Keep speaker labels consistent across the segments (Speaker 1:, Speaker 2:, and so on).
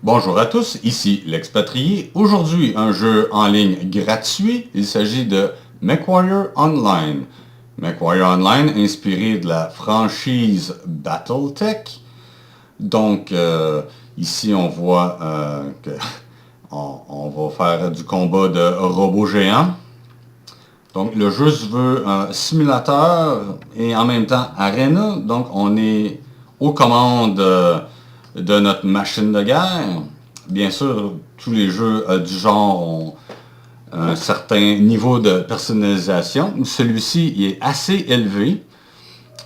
Speaker 1: Bonjour à tous, ici l'expatrié. Aujourd'hui, un jeu en ligne gratuit. Il s'agit de MechWarrior Online. MechWarrior Online, inspiré de la franchise Battletech. Donc, ici, on voit que on va faire du combat de robots géants. Donc, le jeu se veut un simulateur et en même temps arena. Donc, on est aux commandes de notre machine de guerre. Bien sûr, tous les jeux du genre ont un certain niveau de personnalisation. Celui-ci il est assez élevé.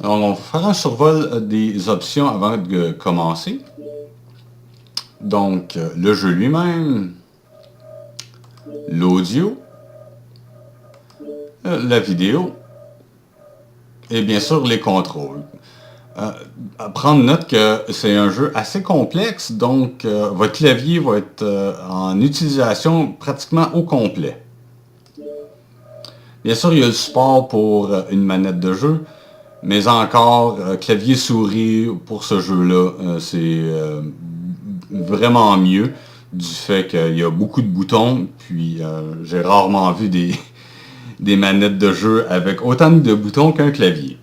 Speaker 1: Alors, on va faire un survol des options avant de commencer. Donc, le jeu lui-même, l'audio, la vidéo et bien sûr les contrôles. À prendre note que c'est un jeu assez complexe, donc votre clavier va être en utilisation pratiquement au complet. Bien sûr, il y a le support pour une manette de jeu, mais encore, clavier-souris pour ce jeu-là, c'est vraiment mieux du fait qu'il y a beaucoup de boutons, puis j'ai rarement vu des manettes de jeu avec autant de boutons qu'un clavier.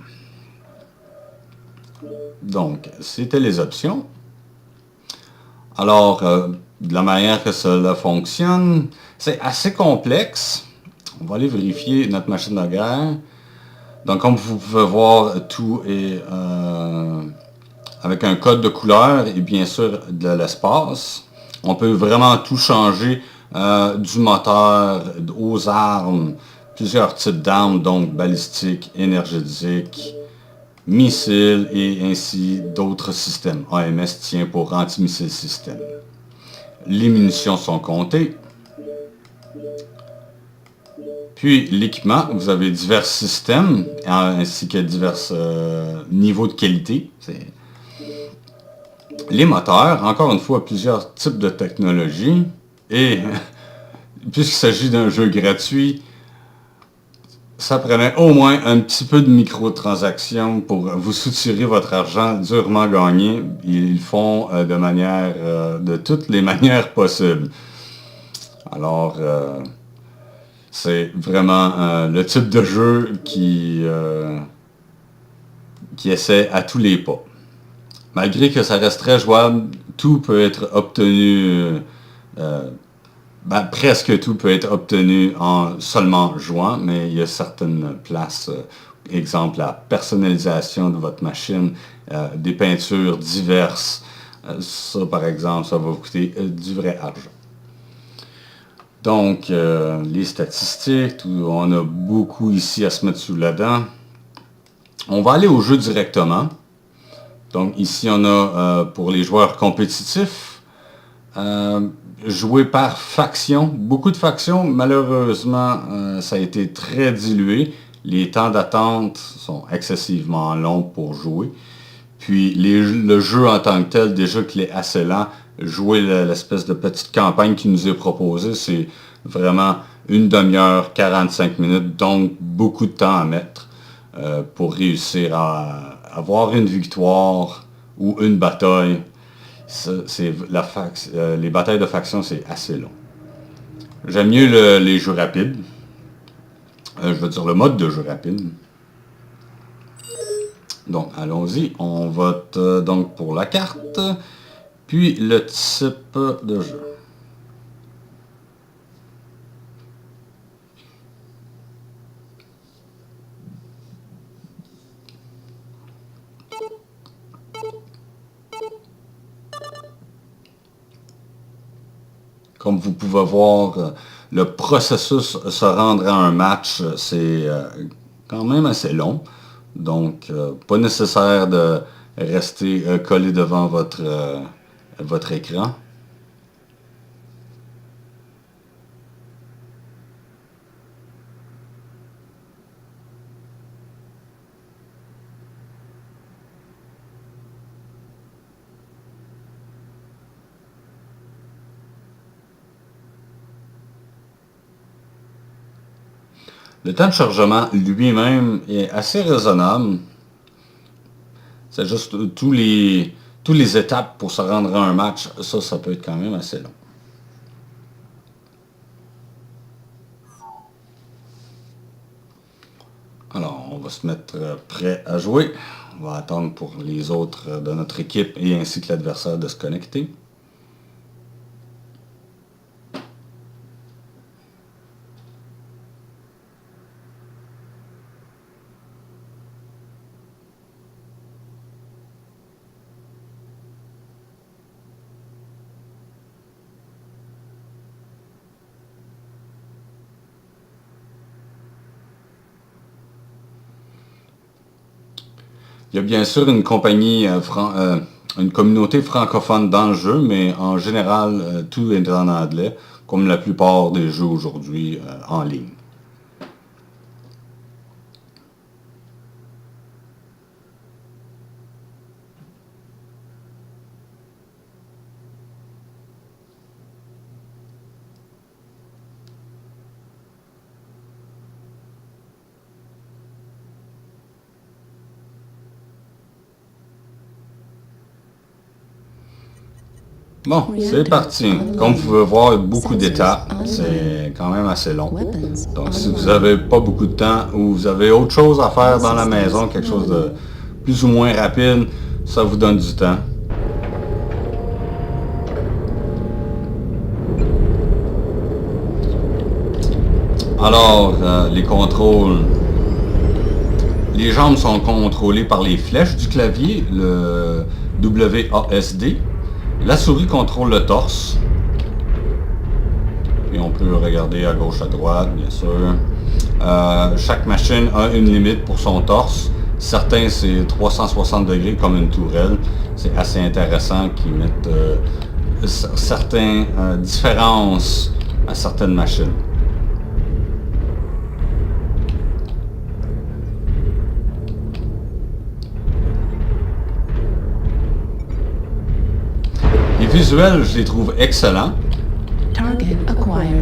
Speaker 1: Donc, c'était les options. Alors, de la manière que cela fonctionne, c'est assez complexe. On va aller vérifier notre machine de guerre. Donc, comme vous pouvez voir, tout est avec un code de couleur et bien sûr de l'espace. On peut vraiment tout changer, du moteur aux armes, plusieurs types d'armes, donc balistiques, énergétiques, missiles et ainsi d'autres systèmes. AMS tient pour anti-missile système. Les munitions sont comptées. Puis l'équipement, vous avez divers systèmes ainsi que divers niveaux de qualité. Les moteurs, encore une fois, plusieurs types de technologies. Et puisqu'il s'agit d'un jeu gratuit, ça prenait au moins un petit peu de microtransactions pour vous soutirer votre argent durement gagné. Ils le font de toutes les manières possibles. Alors, c'est vraiment le type de jeu qui essaie à tous les pas. Malgré que ça reste très jouable, tout peut être obtenu, presque tout peut être obtenu en seulement jouant, mais il y a certaines places, exemple la personnalisation de votre machine, des peintures diverses. Ça, par exemple, ça va vous coûter du vrai argent. Donc, les statistiques, on a beaucoup ici à se mettre sous la dent. On va aller au jeu directement. Donc ici, on a pour les joueurs compétitifs, jouer par faction. Beaucoup de factions, malheureusement, ça a été très dilué. Les temps d'attente sont excessivement longs pour jouer. Puis le jeu en tant que tel, déjà qu'il est assez lent, jouer l'espèce de petite campagne qui nous est proposée, c'est vraiment une demi-heure, 45 minutes, donc beaucoup de temps à mettre pour réussir à avoir une victoire ou une bataille. Les batailles de faction, c'est assez long. J'aime mieux les jeux rapides. Je veux dire le mode de jeu rapide. Donc, allons-y. On vote donc pour la carte, puis le type de jeu. Comme vous pouvez voir, le processus se rendre à un match, c'est quand même assez long. Donc, pas nécessaire de rester collé devant votre écran. Le temps de chargement lui-même est assez raisonnable. C'est juste toutes les étapes pour se rendre à un match, ça peut être quand même assez long. Alors, on va se mettre prêt à jouer. On va attendre pour les autres de notre équipe et ainsi que l'adversaire de se connecter. Il y a bien sûr une communauté francophone dans le jeu, mais en général, tout est en anglais, comme la plupart des jeux aujourd'hui en ligne. Bon, c'est parti. Comme vous pouvez voir, beaucoup d'étapes. C'est quand même assez long. Donc, si vous n'avez pas beaucoup de temps ou vous avez autre chose à faire dans la maison, quelque chose de plus ou moins rapide, ça vous donne du temps. Alors, les contrôles. Les jambes sont contrôlées par les flèches du clavier, le WASD. La souris contrôle le torse. Et on peut regarder à gauche, à droite, bien sûr. Chaque machine a une limite pour son torse. Certains, c'est 360 degrés comme une tourelle. C'est assez intéressant qu'ils mettent certaines différences à certaines machines. Les visuels, je les trouve excellents.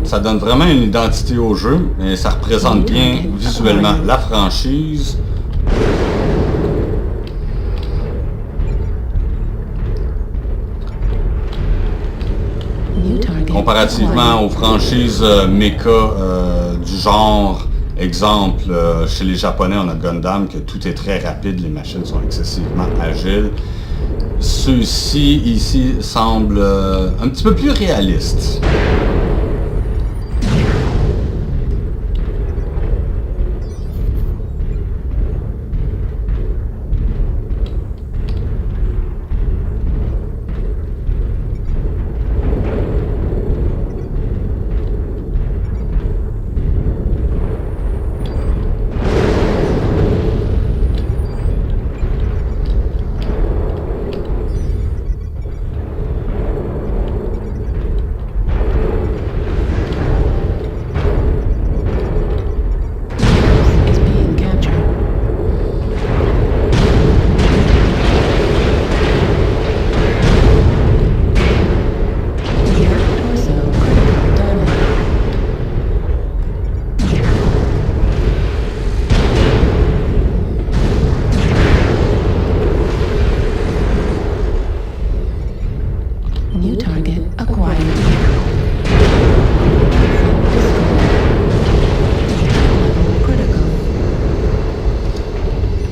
Speaker 1: Ça donne vraiment une identité au jeu, et ça représente bien visuellement la franchise. Comparativement aux franchises mecha du genre, exemple, chez les Japonais, on a Gundam, que tout est très rapide, les machines sont excessivement agiles. Ceux-ci, ici, semblent un petit peu plus réalistes.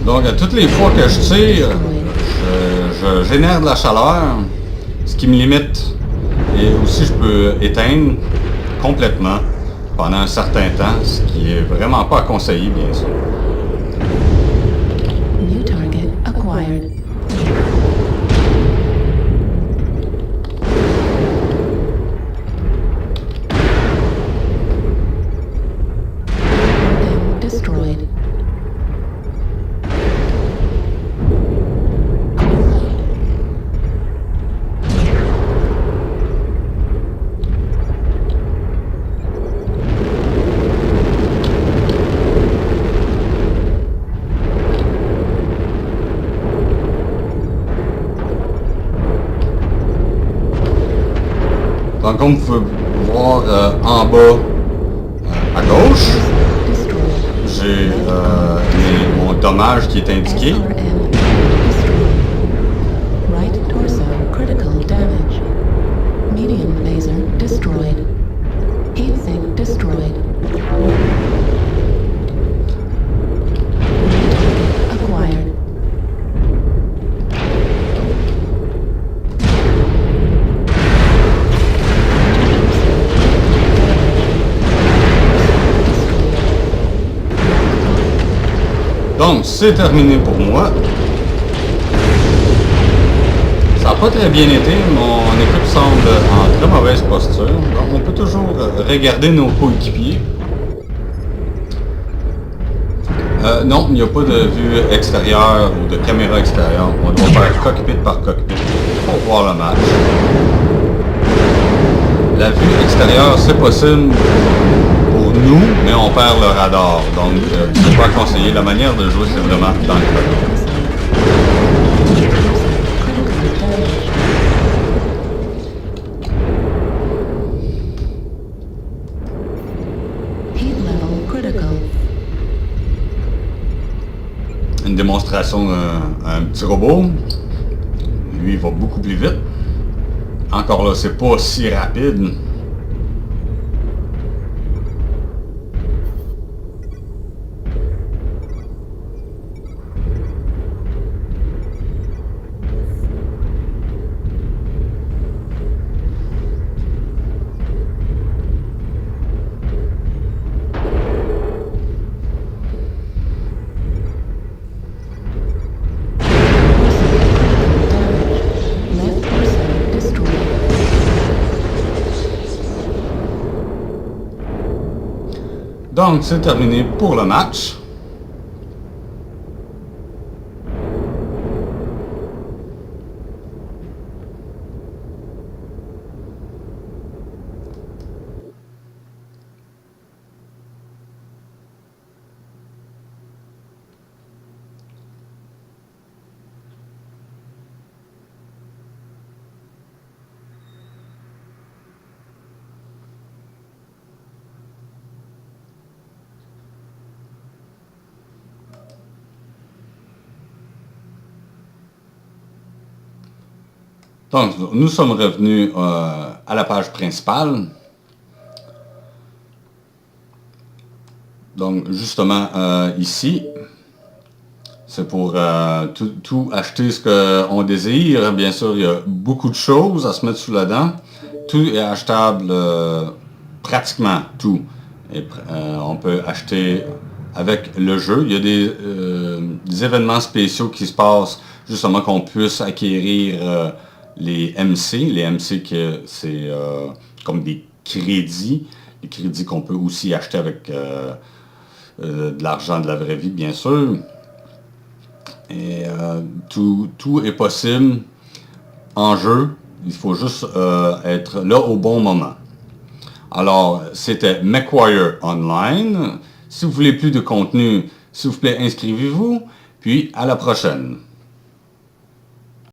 Speaker 1: Donc, à toutes les fois que je tire, je génère de la chaleur, ce qui me limite. Et aussi, je peux éteindre complètement pendant un certain temps, ce qui est vraiment pas à conseiller, bien sûr.
Speaker 2: New target acquired. Destroyed.
Speaker 1: Donc, comme vous pouvez voir en bas à gauche, j'ai mon dommage qui est indiqué.
Speaker 2: Radiant laser destroyed. Heatsink destroyed. Target acquired.
Speaker 1: Donc, c'est terminé pour moi. Ça n'a pas très bien été. Mon équipe semble en très mauvaise posture. Donc, on peut toujours regarder nos coéquipiers. Non, il n'y a pas de vue extérieure ou de caméra extérieure. On doit faire cockpit par cockpit pour voir le match. La vue extérieure, c'est possible pour nous, mais on perd le radar. Donc, c'est pas conseillé. La manière de jouer, c'est vraiment dans le radar.
Speaker 2: Heat level critical.
Speaker 1: Une démonstration d'un petit robot. Lui, il va beaucoup plus vite. Encore là, c'est pas si rapide.
Speaker 2: Left torso destroyed.
Speaker 1: Donc, c'est terminé pour le match. Donc, nous sommes revenus à la page principale. Donc, justement, ici, c'est pour tout acheter ce qu'on désire. Bien sûr, il y a beaucoup de choses à se mettre sous la dent. Tout est achetable, pratiquement tout. Et, on peut acheter avec le jeu. Il y a des événements spéciaux qui se passent justement qu'on puisse acquérir les MC. Les MC, c'est comme des crédits. Les crédits qu'on peut aussi acheter avec de l'argent de la vraie vie, bien sûr. Et tout est possible en jeu. Il faut juste être là au bon moment. Alors, c'était MechWarrior Online. Si vous voulez plus de contenu, s'il vous plaît, inscrivez-vous. Puis, à la prochaine.